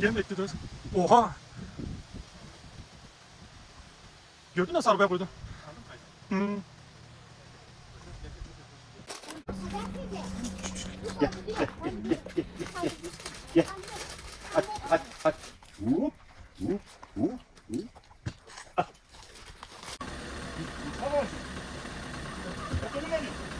Gel bekliyoruz. Oha. Gördün nasıl arabaya koydum? Hmm. Gel. Gel. Hadi. Hup. Tamam. Bakalım hadi.